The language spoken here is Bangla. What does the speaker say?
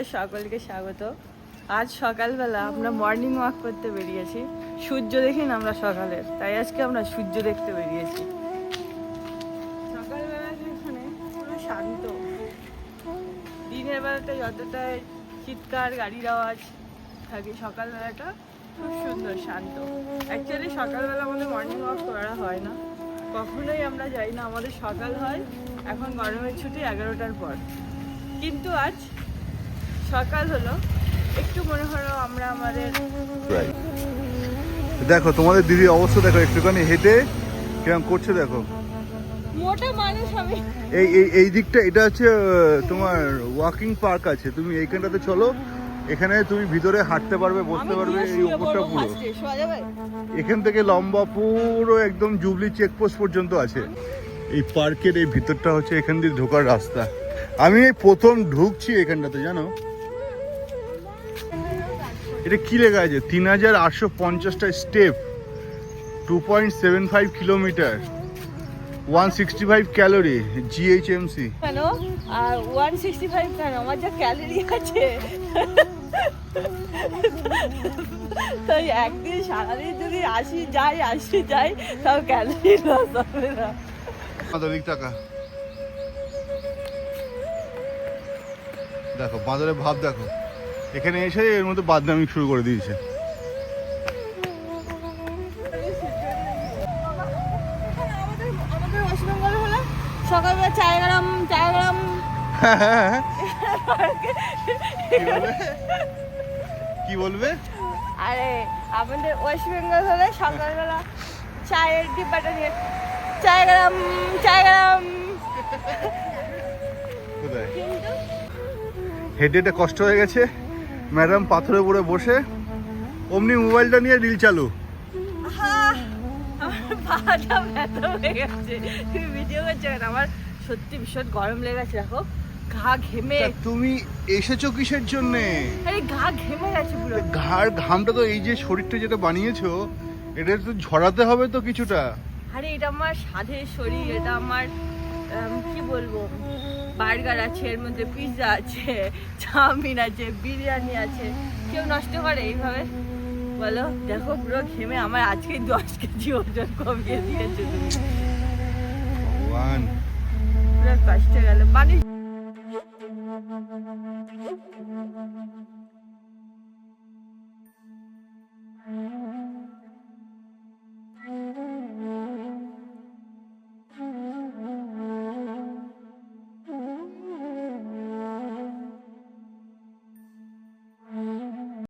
আপনাদের সকলকে স্বাগত। আজ সকালবেলা আমরা মর্নিং ওয়াক করতে বেরিয়েছি। সূর্য দেখি না আমরা সকালের, তাই আজকে আমরা সূর্য দেখতে বেরিয়েছি। সকালবেলা এখানে পুরো শান্ত, দিনের বেলাটা যতটা চিৎকার গাড়ির আওয়াজ থাকে, সকালবেলাটা খুব সুন্দর শান্ত। অ্যাকচুয়ালি সকালবেলা আমাদের মর্নিং ওয়াক করা হয় না, কখনোই আমরা যাই না। আমাদের সকাল হয় এখন গরমের ছুটি 11টার পর, কিন্তু আজ সকাল হলো, একটু মনে হলো আমরা আমাদের দেখো তোমাদের দিদির অবস্থা দেখো, একটুখানি হেঁটে কিরকম করছে দেখো। মোটা মানুষ আমি। এই এই এই দিকটা এটা হচ্ছে তোমার ওয়াকিং পার্ক আছে, তুমি এইখানটাতে চলো, এখানে তুমি ভিতরে হাঁটতে পারবে, বসতে পারবে। এই উপরটা পুরো এখান থেকে লম্বা পুরো একদম জুবলি চেকপোস্ট পর্যন্ত আছে। এই পার্কের এই ভিতরটা হচ্ছে এখান দিয়ে ঢোকার রাস্তা। আমি এই প্রথম ঢুকছি এখানটাতে, জানো এটা কি লেখা আছে? 3850টা স্টেপ, 2.75 কিলোমিটার, 165 ক্যালোরি, জিএইচএমসি। কেন আর 165 কেন? আমার যা ক্যালোরি আছে তাই একদিন সারাদিন যদি আসি যাই তাও ক্যালোরি লস হবে না। বাঁদরিক টাকা দেখো, বাঁদরের ভাব দেখো। এখানে এসে এর মধ্যে বাদনামি শুরু করে দিয়েছে। আমাদের ওয়েস্ট বেঙ্গল হলো সকালবেলা চায় গরম কি বলবে? আরে আমাদের ওয়েস্ট বেঙ্গল হলে সকালবেলা চায়ের ডিব্বাটা নিয়ে চায় গরম কোথায় কিন্তু হেঁটে হেঁটে কষ্ট হয়ে গেছে, ম্যাডাম পাথরের উপরে বসে অমনি মোবাইলটা নিয়ে রিল চালু। আমার পাটা ব্যথা হয়ে গেছে, তুমি ভিডিও করছো কেন? আমার সত্যি ভীষণ গরম লেগেছে, দেখো ঘা ঘেমে। তা তুমি এসেছো কিসের জন্যে? আরে ঘা ঘেমে গেছে পুরো। ঘামটা তো এই যে শরীরটা যেটা বানিয়েছো, এটা তো ঝরাতে হবে তো কিছুটা। আরে এটা আমার সাধের শরীর, এটা আমার কি বলবো, বার্গার আছে, এর মধ্যে পিৎজা আছে, চাউমিন আছে, বিরিয়ানি আছে, কেউ নষ্ট করে এইভাবে বলো? দেখো পুরো ঘেমে আমার আজকে 10 কেজি ওজন কমিয়ে দিয়েছে তুমি। ভগবান, পুরো কষ্ট গেল। পানি